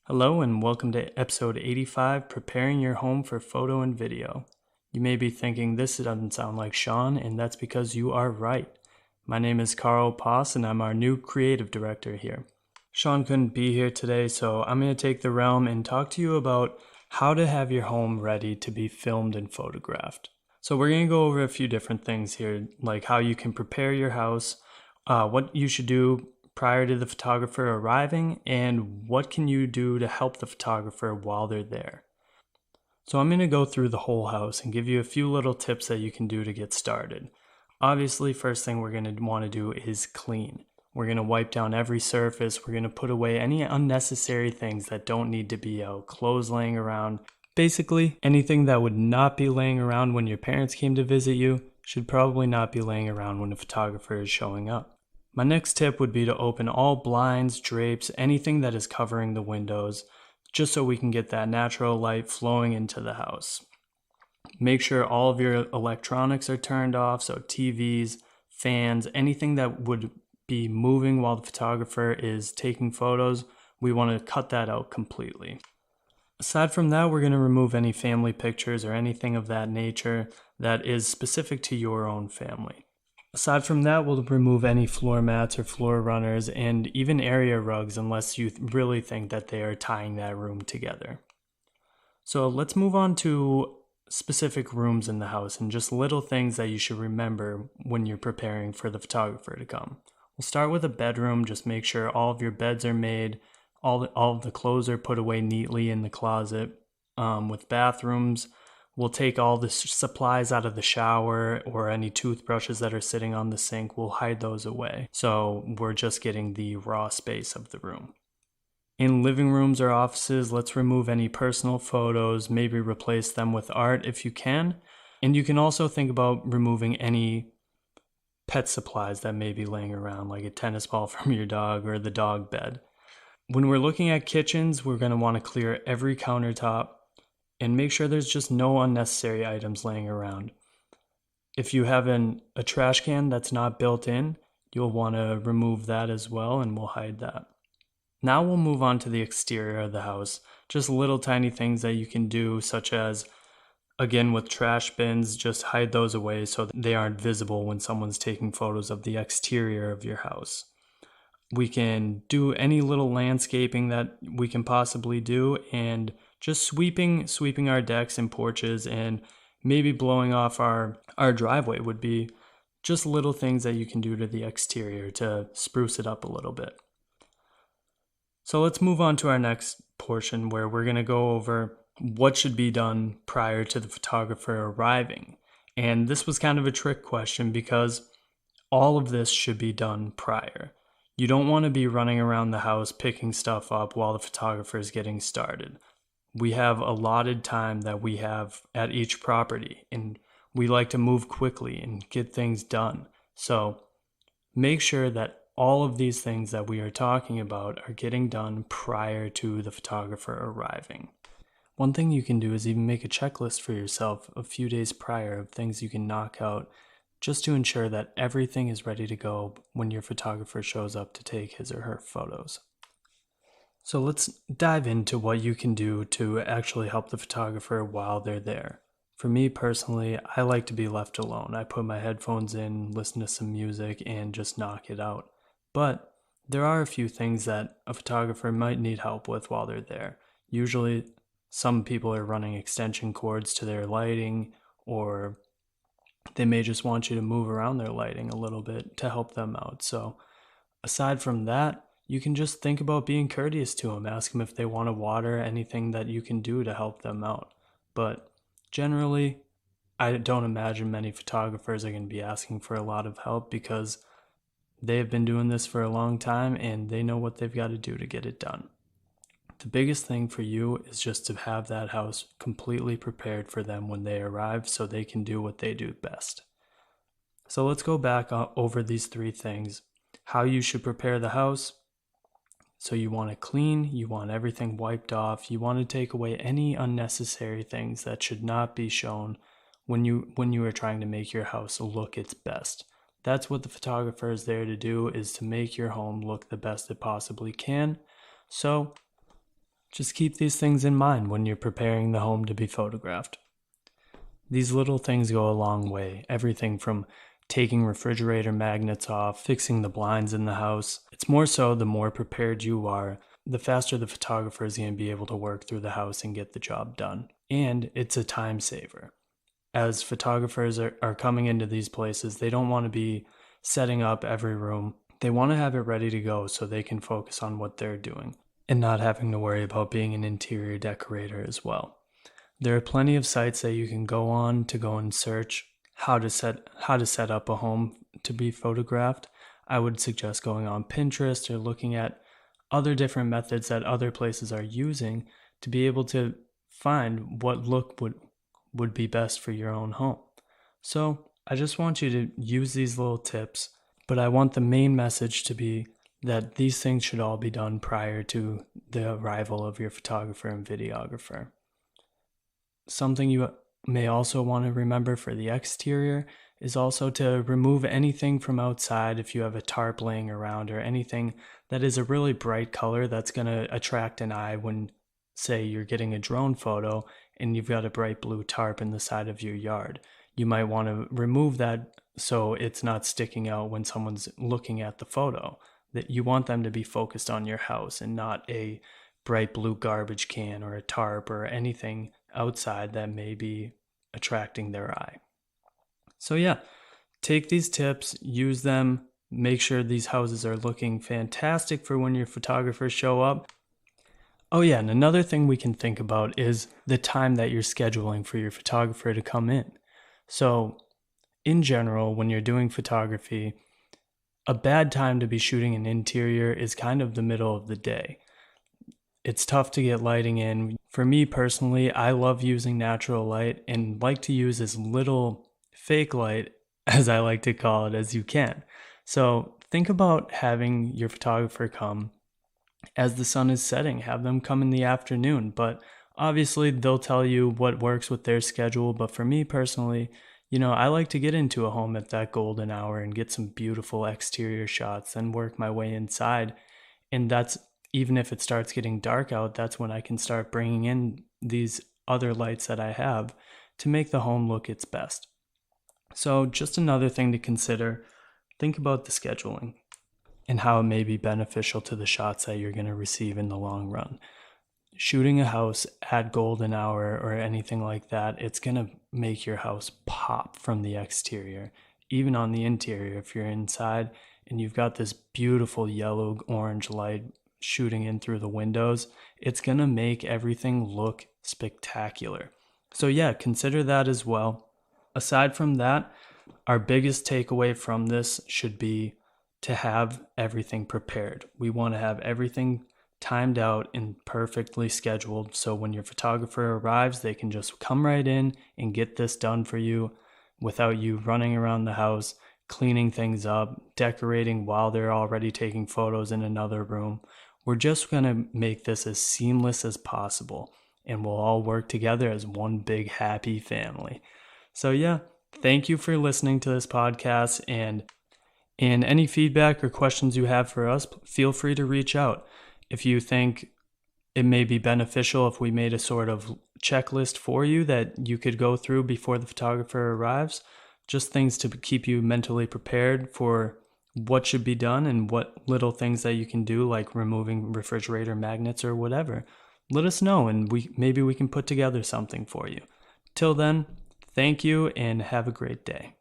Hello and welcome to episode 85, Preparing Your Home for Photo and Video. You may be thinking this doesn't sound like Sean, and that's because you are right. My name is Karl Poss and I'm our new creative director here. Sean couldn't be here today, so I'm going to take the realm and talk to you about how to have your home ready to be filmed and photographed. So we're going to go over a few different things here, like how you can prepare your house, what you should do prior to the photographer arriving, and what can you do to help the photographer while they're there. So I'm going to go through the whole house and give you a few little tips that you can do to get started. Obviously, first thing we're going to want to do is clean. We're going to wipe down every surface. We're going to put away any unnecessary things that don't need to be out, clothes laying around. Basically, anything that would not be laying around when your parents came to visit you should probably not be laying around when a photographer is showing up. My next tip would be to open all blinds, drapes, anything that is covering the windows, just so we can get that natural light flowing into the house. Make sure all of your electronics are turned off, so TVs, fans, anything that would be moving while the photographer is taking photos, we want to cut that out completely. Aside from that, we're going to remove any family pictures or anything of that nature that is specific to your own family. Aside from that, we'll remove any floor mats or floor runners and even area rugs unless you really think that they are tying that room together. So let's move on to specific rooms in the house and just little things that you should remember when you're preparing for the photographer to come. We'll start with a bedroom. Just make sure all of your beds are made, all of the clothes are put away neatly in the closet. With bathrooms, we'll take all the supplies out of the shower or any toothbrushes that are sitting on the sink. We'll hide those away. So we're just getting the raw space of the room. In living rooms or offices, let's remove any personal photos, maybe replace them with art if you can. And you can also think about removing any pet supplies that may be laying around, like a tennis ball from your dog or the dog bed. When we're looking at kitchens, we're going to want to clear every countertop and make sure there's just no unnecessary items laying around. If you have a trash can that's not built in, you'll want to remove that as well, and we'll hide that. Now we'll move on to the exterior of the house. Just little tiny things that you can do, such as, again with trash bins, just hide those away so that they aren't visible when someone's taking photos of the exterior of your house. We can do any little landscaping that we can possibly do, and just sweeping our decks and porches and maybe blowing off our driveway would be just little things that you can do to the exterior to spruce it up a little bit. So let's move on to our next portion where we're going to go over what should be done prior to the photographer arriving. And this was kind of a trick question because all of this should be done prior. You don't want to be running around the house picking stuff up while the photographer is getting started. We have allotted time that we have at each property, and we like to move quickly and get things done. So make sure that all of these things that we are talking about are getting done prior to the photographer arriving. One thing you can do is even make a checklist for yourself a few days prior of things you can knock out, just to ensure that everything is ready to go when your photographer shows up to take his or her photos. So let's dive into what you can do to actually help the photographer while they're there. For me personally, I like to be left alone. I put my headphones in, listen to some music, and just knock it out. But there are a few things that a photographer might need help with while they're there. Usually, some people are running extension cords to their lighting, or they may just want you to move around their lighting a little bit to help them out. So aside from that, you can just think about being courteous to them. Ask them if they want to water, anything that you can do to help them out. But generally, I don't imagine many photographers are going to be asking for a lot of help because they have been doing this for a long time and they know what they've got to do to get it done. The biggest thing for you is just to have that house completely prepared for them when they arrive so they can do what they do best. So let's go back over these three things. How you should prepare the house. So you want to clean, you want everything wiped off, you want to take away any unnecessary things that should not be shown when you are trying to make your house look its best. That's what the photographer is there to do, is to make your home look the best it possibly can. So Just keep these things in mind when you're preparing the home to be photographed. These little things go a long way. Everything from taking refrigerator magnets off, fixing the blinds in the house. It's more so the more prepared you are, the faster the photographer is going to be able to work through the house and get the job done. And it's a time saver. As photographers are coming into these places, they don't want to be setting up every room. They want to have it ready to go so they can focus on what they're doing and not having to worry about being an interior decorator as well. There are plenty of sites that you can go on to go and search how to set up a home to be photographed. I would suggest going on Pinterest or looking at other different methods that other places are using to be able to find what look would be best for your own home. So I just want you to use these little tips, but I want the main message to be that these things should all be done prior to the arrival of your photographer and videographer. Something you may also want to remember for the exterior is also to remove anything from outside if you have a tarp laying around or anything that is a really bright color that's going to attract an eye when, say, you're getting a drone photo and you've got a bright blue tarp in the side of your yard. You might want to remove that so it's not sticking out when someone's looking at the photo. That you want them to be focused on your house and not a bright blue garbage can or a tarp or anything outside that may be attracting their eye. So yeah, take these tips, use them, make sure these houses are looking fantastic for when your photographers show up. Oh yeah, and another thing we can think about is the time that you're scheduling for your photographer to come in. So in general, when you're doing photography, a bad time to be shooting an interior is kind of the middle of the day. It's tough to get lighting in. For me personally, I love using natural light and like to use as little fake light, as I like to call it, as you can. So think about having your photographer come as the sun is setting. Have them come in the afternoon, but obviously they'll tell you what works with their schedule. But for me personally, I like to get into a home at that golden hour and get some beautiful exterior shots, then work my way inside. And that's, even if it starts getting dark out, that's when I can start bringing in these other lights that I have to make the home look its best. So just another thing to consider, think about the scheduling and how it may be beneficial to the shots that you're going to receive in the long run. Shooting a house at golden hour or anything like that, it's going to make your house pop from the exterior. Even on the interior, if you're inside and you've got this beautiful yellow orange light shooting in through the windows, it's going to make everything look spectacular. So yeah, consider that as well. Aside from that, our biggest takeaway from this should be to have everything prepared. We want to have everything timed out and perfectly scheduled, so when your photographer arrives, they can just come right in and get this done for you without you running around the house, cleaning things up, decorating while they're already taking photos in another room. We're just going to make this as seamless as possible, and we'll all work together as one big happy family. So yeah, thank you for listening to this podcast, and any feedback or questions you have for us, feel free to reach out. If you think it may be beneficial if we made a sort of checklist for you that you could go through before the photographer arrives, just things to keep you mentally prepared for what should be done and what little things that you can do, like removing refrigerator magnets or whatever, let us know and maybe we can put together something for you. Till then, thank you and have a great day.